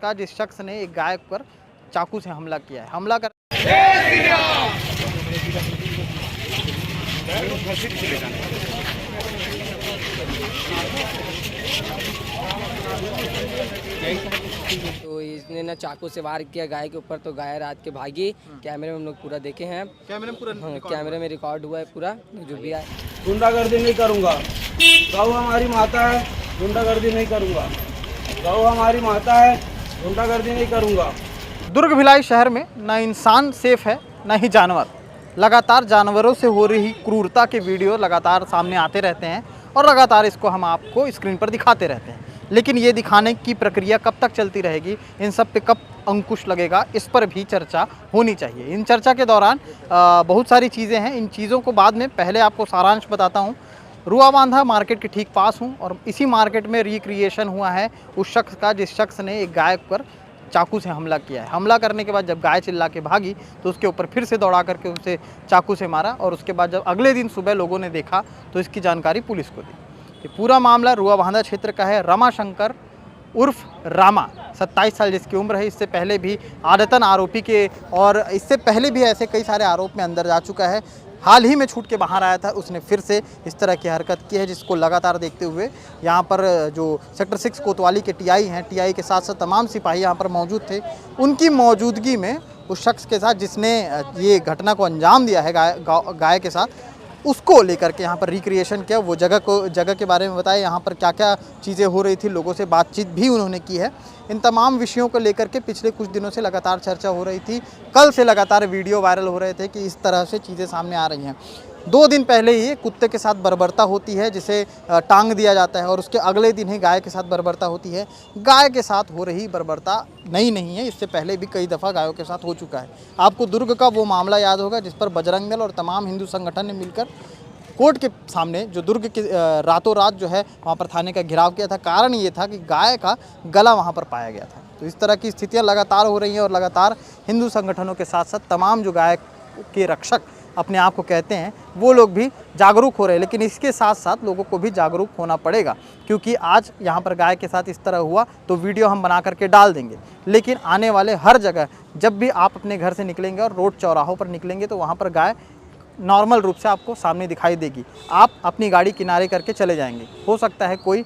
का जिस शख्स ने एक गाय पर चाकू से हमला किया है। हमला कर तो इसने ना चाकू से वार किया गाय के ऊपर, तो गाय रात के भागी। कैमरे में हम लोग पूरा देखे हैं, कैमरे में रिकॉर्ड हुआ है पूरा जो भी है। गुंडागर्दी नहीं करूंगा, गौ हमारी माता है, गुंडागर्दी नहीं करूंगा। गौ हमारी माता है, गुंडागर्दी नहीं करूंगा। दुर्ग भिलाई शहर में न इंसान सेफ है न ही जानवर। लगातार जानवरों से हो रही क्रूरता के वीडियो लगातार सामने आते रहते हैं और लगातार इसको हम आपको स्क्रीन पर दिखाते रहते हैं। लेकिन ये दिखाने की प्रक्रिया कब तक चलती रहेगी, इन सब पे कब अंकुश लगेगा, इस पर भी चर्चा होनी चाहिए। इन चर्चा के दौरान बहुत सारी चीज़ें हैं, इन चीज़ों को बाद में पहले आपको सारांश बताता हूँ। रुआ बांधा मार्केट के ठीक पास हूँ और इसी मार्केट में रिक्रिएशन हुआ है उस शख्स का जिस शख्स ने एक गाय पर चाकू से हमला किया है। हमला करने के बाद जब गाय चिल्ला के भागी तो उसके ऊपर फिर से दौड़ा करके उसे चाकू से मारा और उसके बाद जब अगले दिन सुबह लोगों ने देखा तो इसकी जानकारी पुलिस को दी। ये पूरा मामला रुआ बांधा क्षेत्र का है। रमा शंकर उर्फ रामा 27 साल जिसकी उम्र है, इससे पहले भी आदतन आरोपी के और इससे पहले भी ऐसे कई सारे आरोप में अंदर जा चुका है। हाल ही में छूट के बाहर आया था, उसने फिर से इस तरह की हरकत की है जिसको लगातार देखते हुए यहाँ पर जो सेक्टर 6 कोतवाली के टीआई हैं, टीआई के साथ साथ तमाम सिपाही यहाँ पर मौजूद थे। उनकी मौजूदगी में उस शख्स के साथ जिसने ये घटना को अंजाम दिया है गाय के साथ, उसको लेकर के यहाँ पर रिक्रिएशन किया। वो जगह के बारे में बताया, यहाँ पर क्या क्या चीज़ें हो रही थी, लोगों से बातचीत भी उन्होंने की है। इन तमाम विषयों को लेकर के पिछले कुछ दिनों से लगातार चर्चा हो रही थी। कल से लगातार वीडियो वायरल हो रहे थे कि इस तरह से चीज़ें सामने आ रही हैं। 2 दिन पहले ही कुत्ते के साथ बर्बरता होती है जिसे टांग दिया जाता है और उसके अगले दिन ही गाय के साथ बर्बरता होती है। गाय के साथ हो रही बर्बरता नई नहीं है, इससे पहले भी कई दफ़ा गायों के साथ हो चुका है। आपको दुर्ग का वो मामला याद होगा जिस पर बजरंग दल और तमाम हिंदू संगठन ने मिलकर कोर्ट के सामने जो दुर्ग के रातों रात जो है वहाँ पर थाने का घेराव किया था। कारण ये था कि गाय का गला वहाँ पर पाया गया था। तो इस तरह की स्थितियाँ लगातार हो रही हैं और लगातार हिंदू संगठनों के साथ साथ तमाम जो गाय के रक्षक अपने आप को कहते हैं वो लोग भी जागरूक हो रहे हैं। लेकिन इसके साथ साथ लोगों को भी जागरूक होना पड़ेगा, क्योंकि आज यहाँ पर गाय के साथ इस तरह हुआ तो वीडियो हम बना करके डाल देंगे। लेकिन आने वाले हर जगह जब भी आप अपने घर से निकलेंगे और रोड चौराहों पर निकलेंगे तो वहाँ पर गाय नॉर्मल रूप से आपको सामने दिखाई देगी। आप अपनी गाड़ी किनारे करके चले जाएंगे। हो सकता है कोई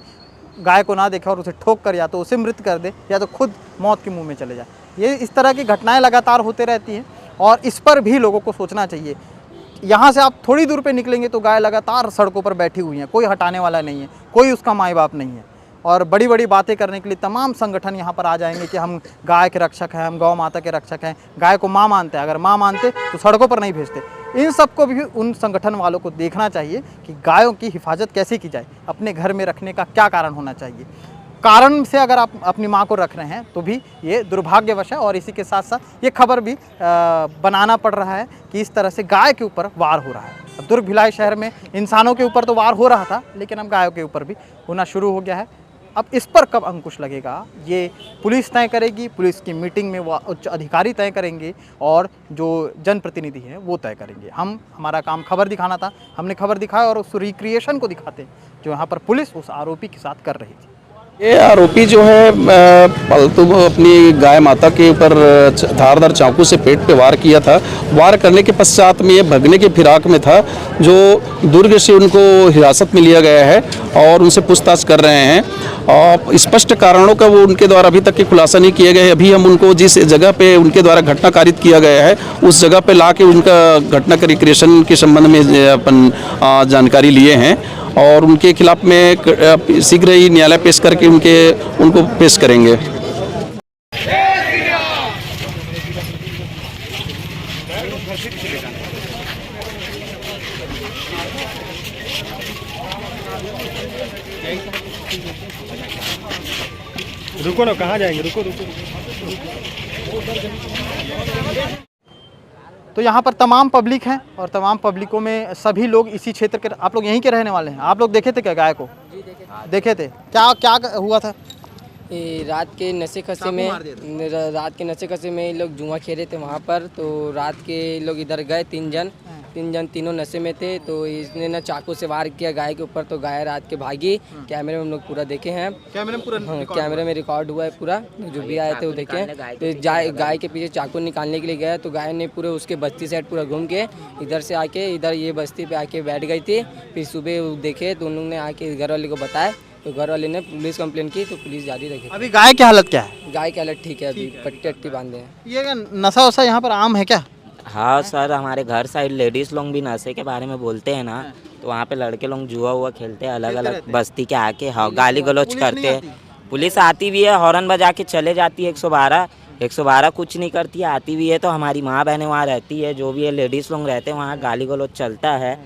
गाय को ना देखे और उसे ठोक कर या तो उसे मृत कर दे या तो खुद मौत के मुंह में चले जाए। ये इस तरह की घटनाएं लगातार होते रहती हैं और इस पर भी लोगों को सोचना चाहिए। यहाँ से आप थोड़ी दूर पे निकलेंगे तो गाय लगातार सड़कों पर बैठी हुई हैं, कोई हटाने वाला नहीं है, कोई उसका माँ बाप नहीं है। और बड़ी बड़ी बातें करने के लिए तमाम संगठन यहाँ पर आ जाएंगे कि हम गाय के रक्षक हैं, हम गौ माता के रक्षक हैं, गाय को माँ मानते हैं। अगर माँ मानते तो सड़कों पर नहीं भेजते। इन सबको भी उन संगठन वालों को देखना चाहिए कि गायों की हिफाजत कैसे की जाए, अपने घर में रखने का क्या कारण होना चाहिए। कारण से अगर आप अपनी माँ को रख रहे हैं तो भी ये दुर्भाग्यवश है। और इसी के साथ साथ ये खबर भी बनाना पड़ रहा है कि इस तरह से गाय के ऊपर वार हो रहा है। दुर्ग भिलाई शहर में इंसानों के ऊपर तो वार हो रहा था, लेकिन अब गायों के ऊपर भी होना शुरू हो गया है। अब इस पर कब अंकुश लगेगा ये पुलिस तय करेगी। पुलिस की मीटिंग में वो उच्च अधिकारी तय करेंगे और जो जनप्रतिनिधि हैं वो तय करेंगे। हमारा काम खबर दिखाना था, हमने खबर दिखाया और उस रिक्रिएशन को दिखाते जो यहाँ पर पुलिस उस आरोपी के साथ कर रही थी। ये आरोपी जो है पालतू अपनी गाय माता के ऊपर धारदार चाकू से पेट पे वार किया था। वार करने के पश्चात में ये भगने के फिराक में था, जो दुर्ग से उनको हिरासत में लिया गया है और उनसे पूछताछ कर रहे हैं। और स्पष्ट कारणों का वो उनके द्वारा अभी तक के खुलासा नहीं किए गए। अभी हम उनको जिस जगह पे उनके द्वारा घटना कारित किया गया है उस जगह पे ला के उनका घटना का रिक्रिएशन के संबंध में अपन जानकारी लिए हैं और उनके खिलाफ में शीघ्र ही न्यायालय पेश करके उनको पेश करेंगे। रुको ना, कहाँ जाएंगे, रुको। तो यहाँ पर तमाम पब्लिक हैं और तमाम पब्लिकों में सभी लोग इसी क्षेत्र के। आप लोग यहीं के रहने वाले हैं? आप लोग देखे थे क्या गाय को? जी देखे थे। क्या हुआ था? रात के नशे खसे में ये लोग जुआ खेले थे वहाँ पर। तो रात के लोग इधर गए 3 जन तीन जन तीनों नशे में थे, तो इसने ना चाकू से वार किया गाय के ऊपर, तो गाय रात के भागी। कैमरे में हम लोग पूरा देखे हैं, कैमरे में पूरा कैमरे में रिकॉर्ड हुआ है पूरा, जो भी आए थे वो देखे। तो गाय के पीछे चाकू निकालने के लिए गया, तो गाय ने पूरे उसके बस्ती साइड पूरा घूम के इधर से आके इधर ये बस्ती पे आके बैठ गई थी। फिर सुबह देखे तो उन लोगों ने आके घर वाले को बताया, तो घर वाले ने पुलिस कंप्लेंट की, तो पुलिस जारी रखी। अभी गाय की हालत क्या है? गाय की हालत ठीक है, अभी पट्टी अट्टी बांधे हैं। ये क्या नशा वशा यहाँ पर आम है क्या? हाँ सर, हमारे घर साइड लेडीज़ लोग भी नशे के बारे में बोलते हैं ना, तो वहाँ पे लड़के लोग जुआ हुआ खेलते हैं अलग अलग बस्ती के आके। हाँ, गाली गलौज करते हैं। पुलिस आती भी है, हॉर्न बजा के चले जाती है। 112 कुछ नहीं करती है, आती भी है तो हमारी माँ बहनें वहाँ रहती है, जो भी है लेडीज़ लोग रहते हैं वहाँ, गाली गलौज चलता है।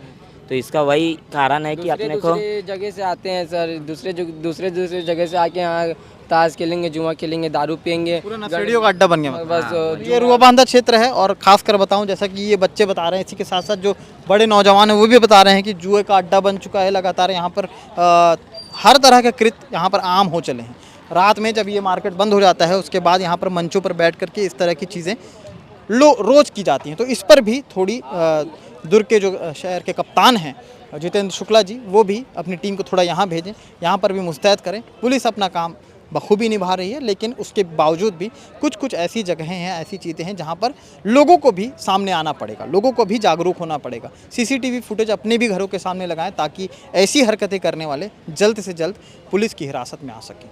तो इसका वही कारण है कि अपने को दूसरे जगह से आते हैं सर, दूसरे जगह से आके यहाँ ताश खेलेंगे, जुआ खेलेंगे, दारू पियेंगे। पूरा नशेड़ियों का अड्डा बन गया मतलब। बस ये रुआबांधा क्षेत्र है और खासकर बताऊं, जैसा कि ये बच्चे बता रहे हैं, इसी के साथ साथ जो बड़े नौजवान हैं वो भी बता रहे हैं कि जुए का अड्डा बन चुका है। लगातार यहाँ पर हर तरह के कृत्य यहाँ पर आम हो चले हैं। रात में जब ये मार्केट बंद हो जाता है उसके बाद यहाँ पर मंचों पर बैठ करके इस तरह की चीज़ें रोज़ की जाती हैं। तो इस पर भी थोड़ी दुर्ग के जो शहर के कप्तान हैं जितेंद्र शुक्ला जी, वो भी अपनी टीम को थोड़ा यहाँ भेजें, यहाँ पर भी मुस्तैद करें। पुलिस अपना काम बखूबी निभा रही है, लेकिन उसके बावजूद भी कुछ ऐसी जगहें हैं, ऐसी चीज़ें हैं जहाँ पर लोगों को भी सामने आना पड़ेगा, लोगों को भी जागरूक होना पड़ेगा। सीसीटीवी फुटेज अपने भी घरों के सामने लगाएं ताकि ऐसी हरकतें करने वाले जल्द से जल्द पुलिस की हिरासत में आ सकें।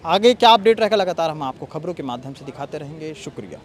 आगे क्या अपडेट रहेगा लगातार हम आपको खबरों के माध्यम से दिखाते रहेंगे। शुक्रिया।